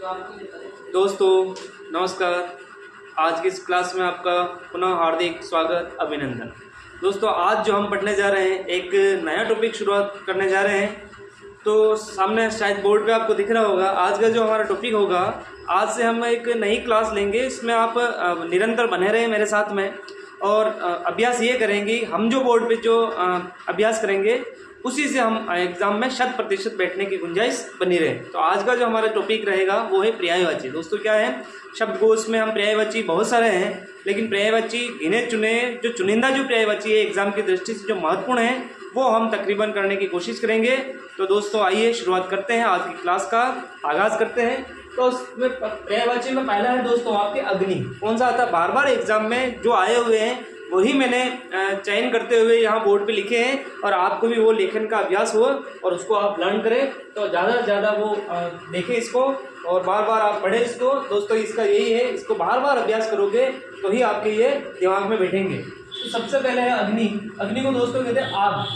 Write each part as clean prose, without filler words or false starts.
दोस्तों नमस्कार। आज की इस क्लास में आपका पुनः हार्दिक स्वागत, अभिनंदन। दोस्तों आज जो हम पढ़ने जा रहे हैं, एक नया टॉपिक शुरुआत करने जा रहे हैं। तो सामने शायद बोर्ड पे आपको दिख रहा होगा, आज का जो हमारा टॉपिक होगा, आज से हम एक नई क्लास लेंगे। इसमें आप निरंतर बने रहें मेरे साथ में और अभ्यास ये करेंगे। हम जो बोर्ड पे जो अभ्यास करेंगे उसी से हम एग्जाम में 100% बैठने की गुंजाइश बनी रहे। तो आज का जो हमारा टॉपिक रहेगा वो है पर्यायवाची। दोस्तों क्या है, शब्दकोश में हम पर्यायवाची बहुत सारे हैं, लेकिन पर्यायवाची गिने चुने जो चुनिंदा जो पर्यायवाची है एग्जाम की दृष्टि से जो महत्वपूर्ण है वो हम तकरीबन करने की कोशिश करेंगे। तो दोस्तों आइए शुरुआत करते हैं, आज की क्लास का आगाज़ करते हैं। तो उसमें पर्यायवाची में पहला है दोस्तों आपके अग्नि। कौन सा आता है, बार बार एग्जाम में जो आए हुए हैं वही मैंने चयन करते हुए यहाँ बोर्ड पे लिखे हैं, और आपको भी वो लेखन का अभ्यास हो और उसको आप लर्न करें। तो ज़्यादा से ज़्यादा वो देखें इसको और बार बार आप पढ़ें इसको। दोस्तों इसका यही है, इसको बार बार अभ्यास करोगे तो ही आपके ये दिमाग में बैठेंगे। तो सबसे पहले है अग्नि। अग्नि को दोस्तों कहते हैं आग,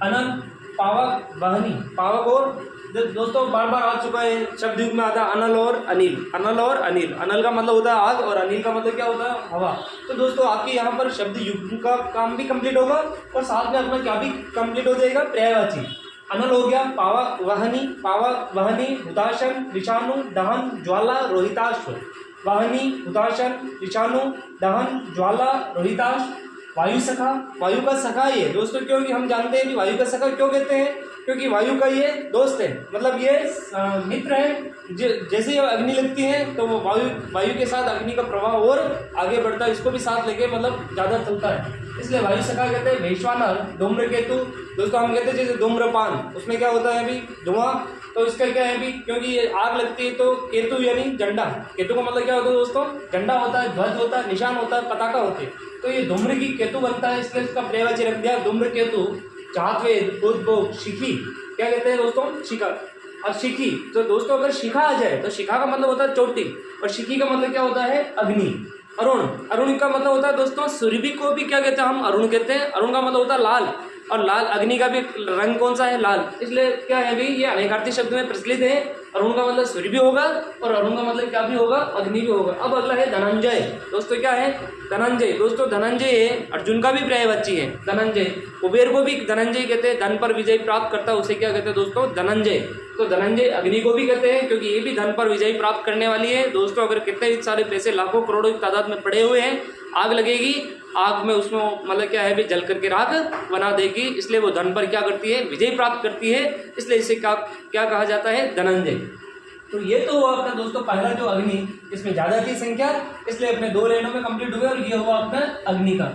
अनंत, पावक, वाहनी। पावक और दोस्तों बार बार आ चुका है शब्द युग में आता है अनल और अनिल। अनल और अनिल, अनल का मतलब होता है आग और अनिल का मतलब क्या होता है, हवा। तो दोस्तों आपके यहाँ पर शब्द युग का काम भी कंप्लीट होगा और साथ में अपना क्या भी कंप्लीट हो जाएगा, पर्यायवाची। अनल हो गया पावक वाहनी, पावक वाहनी, हुताशन, विषाणु, दहन, ज्वाला, रोहिताश्व। वाहनी, हुताशन, विषाणु, दहन, ज्वाला, रोहिताश्व। वायु सखा, वायु का सखा ये दोस्तों, क्योंकि हम जानते हैं कि वायु का सखा क्यों कहते हैं, क्योंकि वायु का ये दोस्त है, मतलब ये मित्र है। जैसे ही अग्नि लगती है तो वो वायु के साथ अग्नि का प्रवाह और आगे बढ़ता है, इसको भी साथ लेके मतलब ज़्यादा चलता है, इसलिए वायु सखा कहते हैं। वैश्वानर, धूम्रकेतु। दोस्तों हम कहते हैं जैसे धूम्रपान, उसमें क्या होता है अभी धुआं, तो इसका क्या है अभी, क्योंकि ये आग लगती है तो केतु यानी झंडा। केतु का मतलब क्या होता है दोस्तों, झंडा होता है, ध्वज होता है, निशान होता है, पताका होते हैं। तो ये धूम्र की केतु बनता है, इसलिए इसका पर्यायवाची रख दिया धूम्रकेतु। चाहवेद, उद्भोग, शिखी, क्या कहते हैं दोस्तों, शिखा। और शिखी, तो दोस्तों अगर शिखा आ जाए तो शिखा का मतलब होता है चोटी, और शिखी का मतलब क्या होता है, अग्नि। अरुण, अरुण का मतलब होता है दोस्तों सूर्य को भी क्या कहते हैं हम, अरुण कहते हैं। अरुण का मतलब होता है लाल, और लाल अग्नि का भी रंग कौन सा है, लाल। इसलिए क्या है अभी ये अनेकार्थी शब्द में प्रचलित है। अरुण का मतलब सूर्य भी होगा और अरुण का मतलब क्या भी होगा, अग्नि भी होगा। अब अगला है धनंजय। दोस्तों क्या है, धनंजय। दोस्तों धनंजय है, अर्जुन का भी पर्यायवाची है धनंजय। कुबेर को भी धनंजय कहते हैं, धन पर विजय प्राप्त करता है उसे क्या कहते हैं दोस्तों, धनंजय। तो धनंजय अग्नि को भी कहते हैं क्योंकि ये भी धन पर विजय प्राप्त करने वाली है। दोस्तों अगर कितने भी सारे पैसे लाखों करोड़ों की तादाद में पड़े हुए हैं, आग लगेगी, आग में उसमें मतलब क्या है भी जल करके राख बना देगी, इसलिए वो धन पर क्या करती है, विजय प्राप्त करती है, इसलिए इसे क्या कहा जाता है, धनंजय। तो ये तो हुआ अपना दोस्तों पहला जो अग्नि, इसमें ज्यादा थी संख्या, इसलिए अपने 2 लाइनों में कंप्लीट हुए, और ये हुआ अपना अग्नि का।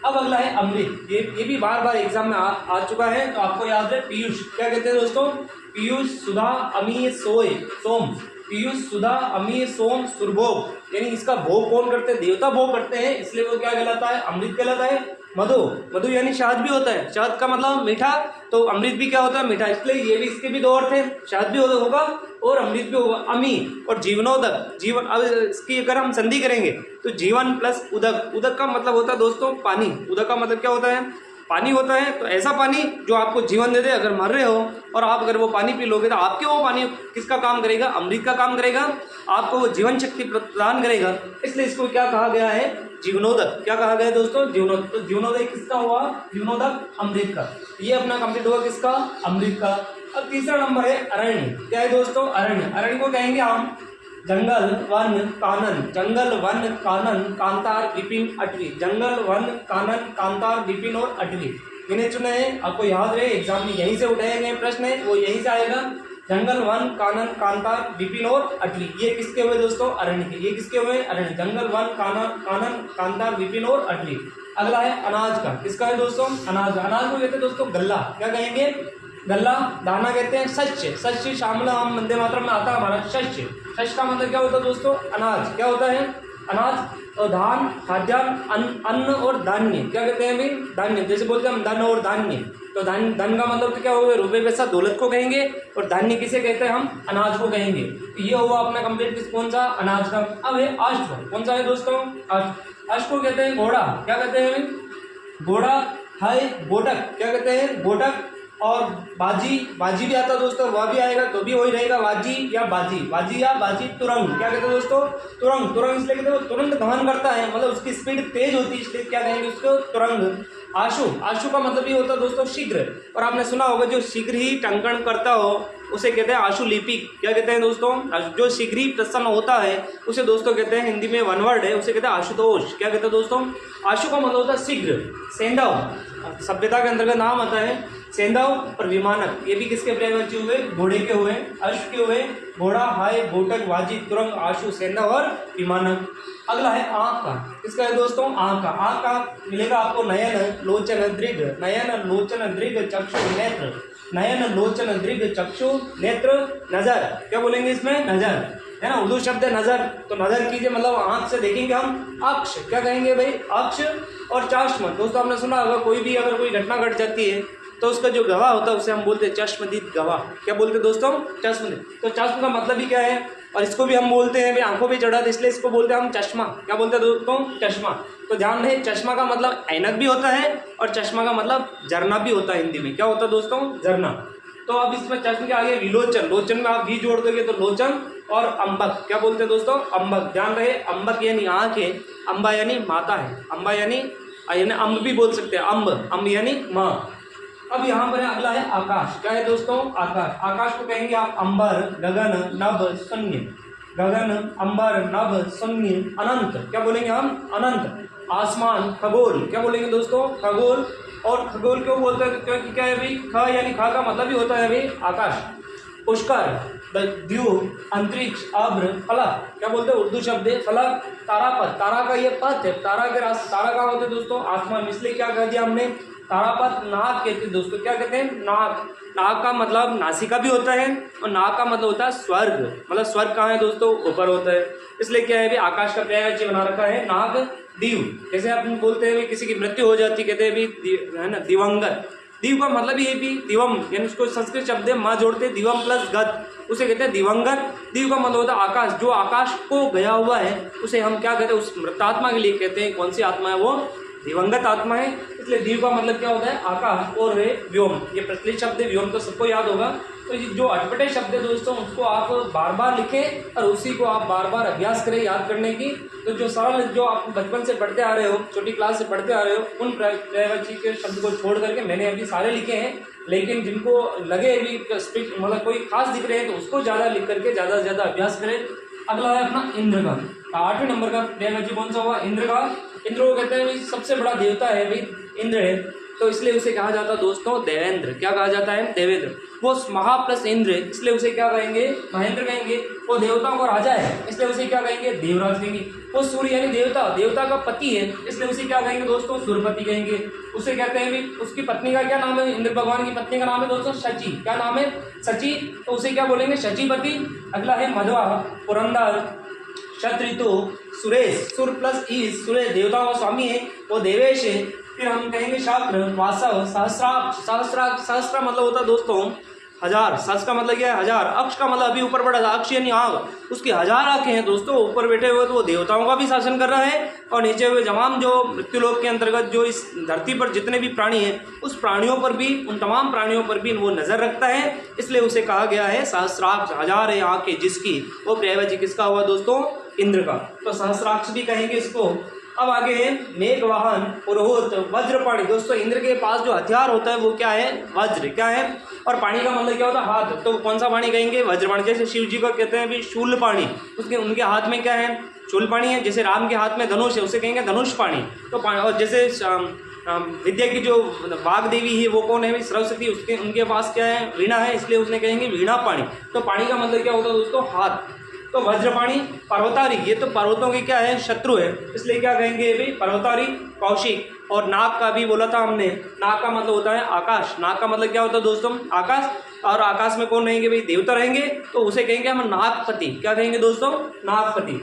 अब अगला है अमृत। ये भी बार बार एग्जाम में आ चुका है, तो आपको याद है पीयूष। क्या कहते हैं दोस्तों, पीयूष, सुधा, अमीय, सोय, सोम। पीयूष, सुधा, अमीय, सोम, सुरभोग, यानी इसका भोग कौन करते हैं, देवता भोग करते हैं, इसलिए वो क्या कहलाता है, अमृत कहलाता है। मधु, मधु यानी शहद भी होता है, शहद का मतलब मीठा, तो अमृत भी क्या होता है, मीठा, इसलिए ये भी इसके भी 2 अर्थ हैं, शहद भी होगा और अमृत भी होगा। अमी और जीवनोदक, जीवन। अब इसकी अगर हम संधि करेंगे तो जीवन प्लस उदक। उदक का मतलब होता है दोस्तों पानी, उदक का मतलब क्या होता है, पानी होता है। तो ऐसा पानी जो आपको जीवन दे दे, अगर मर रहे हो और आप अगर वो पानी पी लोगे तो आपके वो पानी किसका काम करेगा, अमृत का काम करेगा, आपको वो जीवन शक्ति प्रदान करेगा, इसलिए इसको क्या कहा गया है, जीवनोदक। क्या कहा गया है दोस्तों, जीवनोदक। तो जीवनोदय किसका हुआ, जीवनोदक अमृत का। ये अपना कंप्लीट हुआ किसका, अमृत का। अब तीसरा नंबर है अरण्य। क्या है दोस्तों, अरण्य। अरण्य को कहेंगे हम जंगल, वन, कानन। जंगल, वन, कानन, कांतार, विपिन, अटवी। जंगल, वन, कानन, कांतार, विपिन और अटवी गिने चुने हैं, आपको याद रहे, एग्जाम में यहीं से उठाए गए प्रश्न है, वो यहीं से आएगा। जंगल, वन, कानन, कांतार, विपिन और अटवी, ये किसके हुए दोस्तों, अरण्य के। ये किसके हुए, अरण्य। जंगल, वन, कानन, कांतार, विपिन और अटवी। अगला है अनाज का। किसका है दोस्तों, अनाज। अनाज को कहते हैं दोस्तों गल्ला। क्या कहेंगे, गल्ला। दाना कहते हैं शस्य। शस्य शामला हम वंदे मातरम में आता है हमारा शस्य। शस्य का मतलब क्या होता है दोस्तों, अनाज। क्या होता है, अनाज। और धान, खाद्यान्न, अन्न और धान्य। क्या कहते हैं अभी, धान्य। जैसे बोलते हैं हम धन और धान्य, तो धन का मतलब तो क्या होगा, रुपये पैसा दौलत को कहेंगे, और धान्य किसे कहते हैं हम, अनाज को कहेंगे। तो ये हुआ अपना कंप्लीट कौन सा, अनाज का। अब है अश्व। कौन सा है दोस्तों, अश्व। अश्व को कहते हैं घोड़ा। क्या कहते हैं, घोड़ा है, गोटक। क्या कहते हैं, गोटक। और बाजी, बाजी भी आता है दोस्तों, वह भी आएगा तो भी वही रहेगा वाजी या बाजी, वाजी या बाजी। तुरंग क्या कहते हैं दोस्तों, तुरंग, तुरंग इसलिए कहते हैं वो तुरंत गमन करता है, मतलब उसकी स्पीड तेज होती है, इसलिए क्या कहेंगे उसको तुरंग। आशु, आशु का मतलब ये होता है दोस्तों शीघ्र, और आपने सुना होगा जो शीघ्र ही टंकण करता हो उसे कहते हैं आशुलिपिक। क्या कहते हैं दोस्तों, जो शीघ्र ही प्रसन्न होता है उसे दोस्तों कहते हैं, हिंदी में वन वर्ड है, उसे कहते हैं आशुतोष। क्या कहते हैं दोस्तों, आशु का मतलब होता है शीघ्र। सेंधव सभ्यता के अंतर्गत नाम आता है, सेंधव और विमानक, ये भी किसके पर्यायवाची हुए, घोड़े के हुए, अश्व के हुए, घोड़ा, हाय, बोटक, वाजी, तुरंग, आशु, सेंधव और विमानक। अगला है आंख का, किसका है दोस्तों, आंख का। आंख का मिलेगा आपको नयन, लोचन, दृग, नयन, लोचन, दृग, चक्षु, नेत्र, नयन, लोचन, दृग, चक्षु, नेत्र, नजर। क्या बोलेंगे इसमें, नजर है ना, उर्दू शब्द है नजर, तो नजर कीजिए, मतलब आंख से देखेंगे हम। अक्ष, क्या कहेंगे भाई, अक्ष और चश्म। दोस्तों आपने सुना होगा कोई भी अगर कोई घटना घट जाती है तो उसका जो गवाह होता है उसे हम बोलते हैं चश्मदीद गवाह। क्या बोलते हैं दोस्तों, चश्मदीद। तो चश्म का मतलब ही क्या है, और इसको भी हम बोलते हैं भाई आंखों पे चढ़ा, इसलिए इसको बोलते हैं हम चश्मा। क्या बोलते हैं दोस्तों, चश्मा। तो ध्यान रहे, चश्मा का मतलब ऐनक भी होता है और चश्मा का मतलब झरना भी होता है। हिंदी में क्या होता है दोस्तों, झरना। तो अब इसमें चश्म के आगे विलोचन, लोचन में आप भी जोड़ दोगे तो लोचन, और अंबक। क्या बोलते हैं दोस्तों, अंबक। ध्यान रहे, अंबक यानी आंख है, अंबा यानी माता है, अंबा यानी अम्ब भी बोल सकते हैं, अम्ब यानी माँ। अब यहाँ पर अगला है आकाश। क्या है दोस्तों, आकाश। आकाश को कहेंगे आप अंबर, गगन, नभ, शून्य। गगन, अंबर, नभ, शून्य, अनंत। क्या बोलेंगे हम, अनंत। आसमान, खगोल। क्या बोलेंगे दोस्तों, खगोल। और खगोल क्यों बोलते हैं, क्योंकि क्या है भाई, ख यानी खा का मतलब ही होता है भाई आकाश। पुष्कर, द्यूह, अंतरिक्ष, अभ्र, फलक। क्या बोलते हैं, उर्दू शब्द है फलक। तारापथ, तारा का ये पथ है, तारा के रास्ते, तारा का होते दोस्तों आसमान, इसलिए क्या कह दिया हमने, तारापथ। नाक कहते हैं दोस्तों, क्या कहते हैं, नाक। नाक का मतलब नासिका भी होता है, और नाक का मतलब होता है स्वर्ग, मतलब स्वर्ग कहाँ है दोस्तों, ऊपर होता है, इसलिए क्या है भी आकाश का पर्यायवाची बना रखा है नाग। दीव, जैसे आप बोलते हैं किसी की मृत्यु हो जाती, कहते हैं भी है ना दिवंगत। दीव का मतलब ये भी दिवम, यानी उसको संस्कृत शब्द है माँ जोड़ते हैं, दिवम प्लस गत, उसे कहते हैं दिवंगत। दीव का मतलब होता है आकाश, जो आकाश को गया हुआ है उसे हम क्या कहते हैं, उस मृतात्मा के लिए कहते हैं, कौन सी आत्मा है वो, दिवंगत आत्मा है। इसलिए दीव का मतलब क्या होता है, आकाश। और है व्योम, ये प्रचलित शब्द है, व्योम तो सबको याद होगा। तो ये जो अटपटे शब्द है दोस्तों, उसको आप बार बार लिखें और उसी को आप बार बार अभ्यास करें याद करने की। तो जो सरल, जो आप बचपन से पढ़ते आ रहे हो, छोटी क्लास से पढ़ते आ रहे हो, उन पर्यायवाची के शब्द को छोड़ करके मैंने अभी सारे लिखे हैं, लेकिन जिनको लगे अभी मतलब कोई खास दिख रहे हैं तो उसको ज़्यादा लिख करके ज़्यादा से ज़्यादा अभ्यास करें। अगला है अपना इंद्र का, 8वें नंबर का पर्यायवाची कौन सा हुआ, इंद्र का। इंद्र को कहते हैं भाई सबसे बड़ा देवता है भाई इंद्र है, तो इसलिए उसे कहा जाता है दोस्तों देवेंद्र। क्या कहा जाता है, देवेंद्र। वो महा प्लस इंद्र, इसलिए उसे क्या कहेंगे, महेंद्र कहेंगे। वो देवताओं का राजा है, इसलिए उसे क्या कहेंगे, देवराज कहेंगे। वो सूर्य यानी देवता, देवता का पति है, इसलिए उसे क्या कहेंगे दोस्तों, सूर्यपति कहेंगे। उसे कहते हैं भी, उसकी पत्नी का क्या नाम है, इंद्र भगवान की पत्नी का नाम है दोस्तों शची। क्या नाम है, शची, तो उसे क्या बोलेंगे, शचीपति। अगला है मध्वा, पुरंदर, शतऋतु, सुरेश, सुर प्लस ईश, सुरेश देवताओं का स्वामी है, वो देवेश है। फिर हम कहेंगे शाक्र, वासव, सहस्राक्ष, सहस्राक्ष, सहस्रा मतलब होता है दोस्तों हजार, सहस्र का मतलब क्या है, हजार। अक्ष का मतलब अभी ऊपर बढ़ा था, अक्ष यानी आग, उसकी 1000 आंखें हैं दोस्तों, ऊपर बैठे हुए तो वो देवताओं का भी शासन कर रहा है, और नीचे हुए तमाम जो मृत्युलोक के अंतर्गत जो इस धरती पर जितने भी प्राणी हैं उस प्राणियों पर भी, उन तमाम प्राणियों पर भी वो नजर रखता है, इसलिए उसे कहा गया है सहस्राक्ष, 1000 आंखें जिसकी। वो पर्यायवाची किसका हुआ दोस्तों, इंद्र का, तो सहस्राक्ष भी कहेंगे इसको। अब आगे है मेघवाहन, पुरोहित, वज्रपाणी। दोस्तों इंद्र के पास जो हथियार होता है वो क्या है, वज्र। क्या है, और पानी का मतलब क्या होता है, हाथ, तो कौन सा पानी कहेंगे, वज्रपाणी। जैसे शिव जी को कहते हैं भी शूल पाणी, उसके उनके हाथ में क्या है, शूल पाणी है। जैसे राम के हाथ में धनुष है, उसे कहेंगे धनुष पाणी। तो और जैसे विद्या की जो वाग देवी है वो कौन है, सरस्वती, उसके उनके पास क्या है, वीणा है, इसलिए उसने कहेंगे वीणा पाणी। तो पानी का मतलब क्या होता है दोस्तों, हाथ। तो वज्रपाणी, पर्वतारी, ये तो पर्वतों की क्या है, शत्रु है, इसलिए क्या कहेंगे भाई पर्वतारी। कौशिक, और नाग का भी बोला था हमने, नाग का मतलब होता है आकाश। नाग का मतलब क्या होता है दोस्तों, आकाश। और आकाश में कौन रहेंगे भाई, देवता रहेंगे, तो उसे कहेंगे हम नागपति। क्या कहेंगे दोस्तों, नागपति।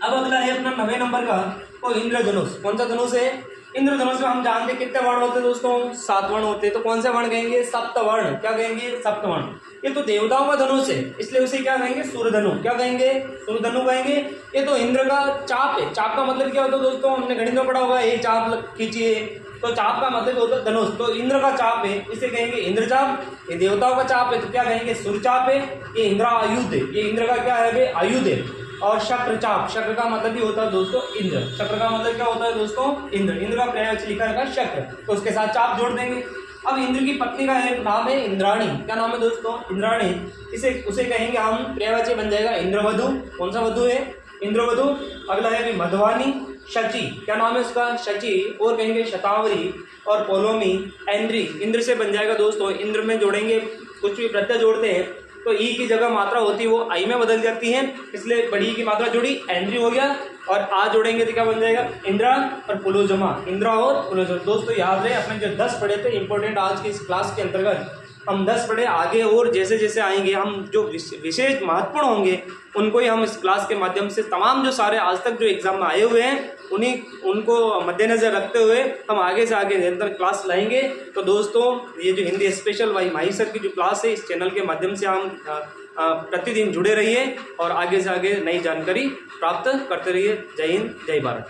अब अगला है अपना 9वें नंबर का, वो इंद्रधनुष। कौन सा धनुष है, इंद्रधनुष में हम जानते हैं कितने वर्ण होते हैं दोस्तों, 7 वर्ण होते हैं। तो कौन से वर्ण कहेंगे, सप्तवर्ण। क्या कहेंगे, सप्तवर्ण। ये तो देवताओं का धनुष है, इसलिए उसे क्या कहेंगे, सूर्यधनु। क्या कहेंगे, सूर्यधनु कहेंगे। ये तो इंद्र का चाप है। चाप का मतलब क्या होता है दोस्तों, हमने गणित में पढ़ा होगा, एक चाप खींचिए तो चाप का मतलब होता है धनुष, तो इंद्र का चाप है इसे कहेंगे इंद्रचाप। ये देवताओं का चाप है तो क्या कहेंगे सूर्यचाप है। ये इंद्र आयुध है, ये इंद्र का क्या है भाई आयुध है। और शक्र चाप, शक्र का मतलब भी होता है दोस्तों इंद्र, शक्र का मतलब क्या होता है दोस्तों इंद्र, इंद्र का पर्यायवाची लिखा रहेगा शक्र, तो उसके साथ चाप जोड़ देंगे। अब इंद्र की पत्नी का एक नाम है इंद्राणी, क्या नाम है दोस्तों इंद्राणी, उसे कहेंगे हम पर्यायवाची बन जाएगा इंद्रवधु। कौन सा वधु है इंद्रवधु। अगला है भी मधवानी, शची, क्या नाम है उसका शची, और कहेंगे शतावरी और पोलोमी, एंद्री, इंद्र से बन जाएगा दोस्तों। इंद्र में जोड़ेंगे कुछ भी प्रत्यय जोड़ते हैं तो ई की जगह मात्रा होती है वो आई में बदल जाती है, इसलिए बड़ी की मात्रा जोड़ी एंद्री हो गया, और आ जोड़ेंगे तो क्या बन जाएगा इंद्रा और पुलोजमा, इंद्रा और पुलोजमा। दोस्तों याद रहे अपने जो 10 पढ़े थे इंपॉर्टेंट आज की इस क्लास के अंतर्गत हम 10 पढ़े, आगे और जैसे जैसे आएंगे हम जो विशेष महत्वपूर्ण होंगे उनको ही हम इस क्लास के माध्यम से तमाम जो सारे आज तक जो एग्जाम में आए हुए हैं उनको मद्देनजर रखते हुए हम आगे से आगे निरंतर क्लास लाएंगे। तो दोस्तों ये जो हिंदी स्पेशल भाई माही सर की जो क्लास है इस चैनल के माध्यम से हम प्रतिदिन जुड़े रहिए और आगे से आगे नई जानकारी प्राप्त करते रहिए। जय हिंद, जय भारत।